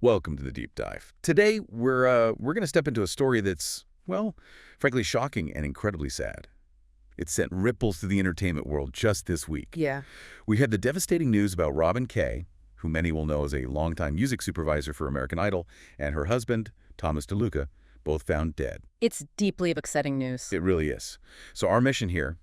Welcome to the Deep Dive. Today, we're going to step into a story that's, well, frankly shocking and incredibly sad. It sent ripples through the entertainment world just this week. Yeah. We had the devastating news about Robin Kay, who many will know as a longtime music supervisor for American Idol, and her husband, Thomas Duca, both found dead. It's deeply upsetting news. It really is. So our mission here,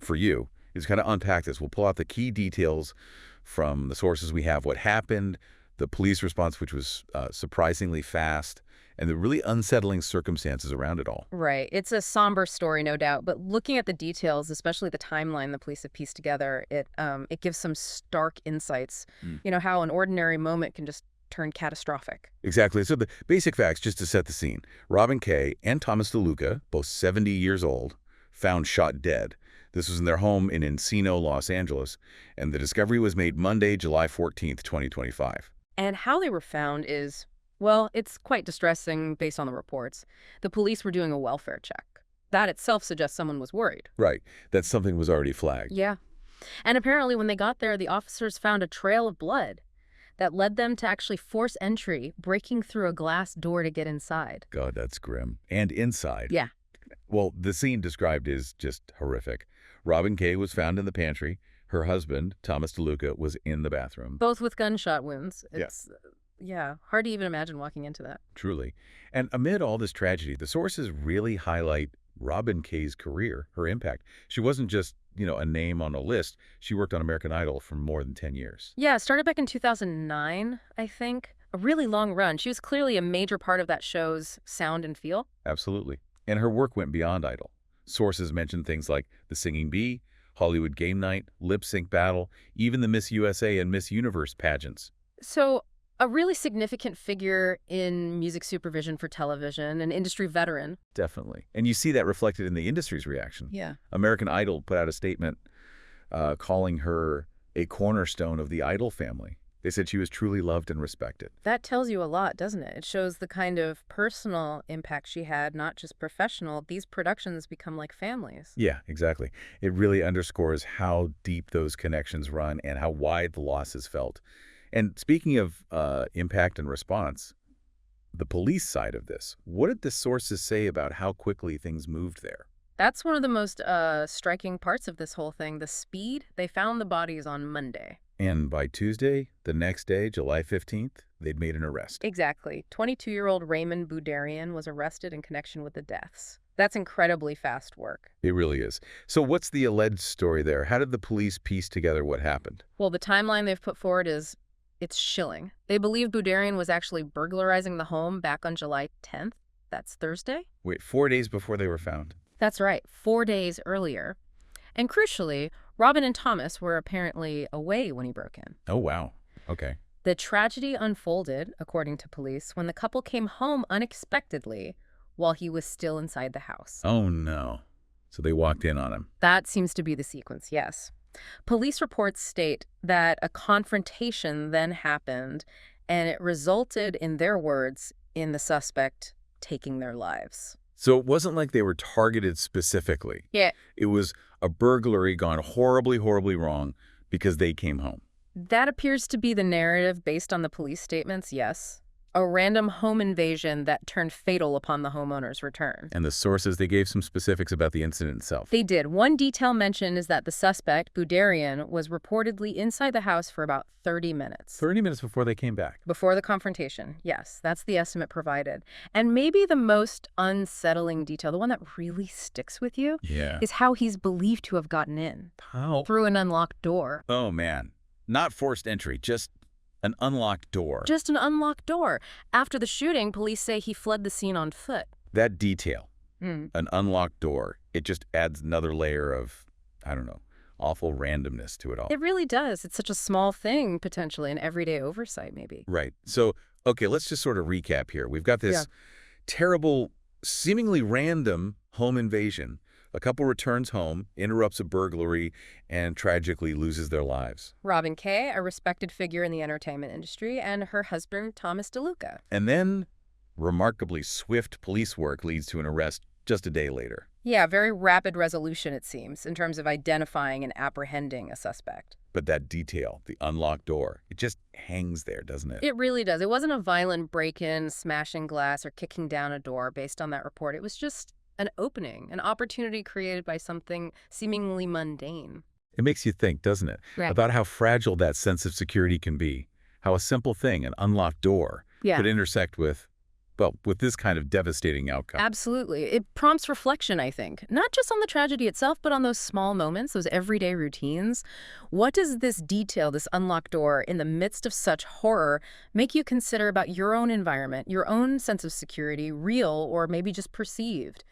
for you, is kind of unpack this. We'll pull out the key details from the sources we have, what happened, the police response, which was surprisingly fast, and the really unsettling circumstances around it all. Right. It's a somber story, no doubt. But looking at the details, especially the timeline the police have pieced together, it gives some stark insights. You know, how an ordinary moment can just turn catastrophic. Exactly. So the basic facts, just to set the scene. Robin Kay and Thomas Duca, both 70 years old, found shot dead. This was in their home in Encino, Los Angeles, and the discovery was made Monday, July 14th, 2025. And how they were found is, well, it's quite distressing based on the reports. The police were doing a welfare check. That itself suggests someone was worried. Right. That something was already flagged. Yeah. And apparently when they got there, the officers found a trail of blood that led them to actually force entry, breaking through a glass door to get inside. God, that's grim. And inside. Yeah. Well, the scene described is just horrific. Robin Kay was found in the pantry. Her husband, Thomas Duca, was in the bathroom. Both with gunshot wounds. Yes. Yeah, hard to even imagine walking into that. Truly. And amid all this tragedy, the sources really highlight Robin Kay's career, her impact. She wasn't just, a name on a list. She worked on American Idol for more than 10 years. Yeah, it started back in 2009, I think. A really long run. She was clearly a major part of that show's sound and feel. Absolutely. And her work went beyond Idol. Sources mentioned things like The Singing Bee, Hollywood Game Night, Lip Sync Battle, even the Miss USA and Miss Universe pageants. So, a really significant figure in music supervision for television, an industry veteran. Definitely. And you see that reflected in the industry's reaction. Yeah. American Idol put out a statement calling her a cornerstone of the Idol family. They said she was truly loved and respected. That tells you a lot, doesn't it? It shows the kind of personal impact she had, not just professional. These productions become like families. Yeah, exactly. It really underscores how deep those connections run and how wide the loss is felt. And speaking of impact and response, the police side of this, what did the sources say about how quickly things moved there? That's one of the most striking parts of this whole thing, the speed. They found the bodies on Monday. And by Tuesday, the next day, July 15th, they'd made an arrest. Exactly. 22-year-old Raymond Budarian was arrested in connection with the deaths. That's incredibly fast work. It really is. So what's the alleged story there? How did the police piece together what happened? Well, the timeline they've put forward it's chilling. They believe Budarian was actually burglarizing the home back on July 10th. That's Thursday? Wait, 4 days before they were found? That's right, 4 days earlier. And crucially, Robin and Thomas were apparently away when he broke in. Oh, wow. Okay. The tragedy unfolded, according to police, when the couple came home unexpectedly while he was still inside the house. Oh, no. So they walked in on him. That seems to be the sequence, yes. Police reports state that a confrontation then happened, and it resulted, in their words, in the suspect taking their lives. So it wasn't like they were targeted specifically. Yeah. It was a burglary gone horribly, horribly wrong because they came home. That appears to be the narrative based on the police statements, yes. A random home invasion that turned fatal upon the homeowner's return. And the sources, they gave some specifics about the incident itself. They did. One detail mentioned is that the suspect, Budarian, was reportedly inside the house for about 30 minutes. 30 minutes before they came back. Before the confrontation, yes. That's the estimate provided. And maybe the most unsettling detail, the one that really sticks with you, is how he's believed to have gotten in. How? Through an unlocked door. Oh, man. Not forced entry, just an unlocked door. Just an unlocked door. After the shooting, police say he fled the scene on foot. That detail, an unlocked door, it just adds another layer of, awful randomness to it all. It really does. It's such a small thing, potentially, an everyday oversight, maybe. Right. So, okay, let's just sort of recap here. We've got this terrible, seemingly random home invasion. A couple returns home, interrupts a burglary, and tragically loses their lives. Robin Kay, a respected figure in the entertainment industry, and her husband, Thomas Duca. And then, remarkably swift police work leads to an arrest just a day later. Yeah, very rapid resolution, it seems, in terms of identifying and apprehending a suspect. But that detail, the unlocked door, it just hangs there, doesn't it? It really does. It wasn't a violent break-in, smashing glass, or kicking down a door based on that report. It was just an opening, an opportunity created by something seemingly mundane. It makes you think, doesn't it, Right. about how fragile that sense of security can be, how a simple thing, an unlocked door, Yeah. could intersect with, well, with this kind of devastating outcome. Absolutely. It prompts reflection, I think, not just on the tragedy itself, but on those small moments, those everyday routines. What does this detail, this unlocked door in the midst of such horror, make you consider about your own environment, your own sense of security, real or maybe just perceived?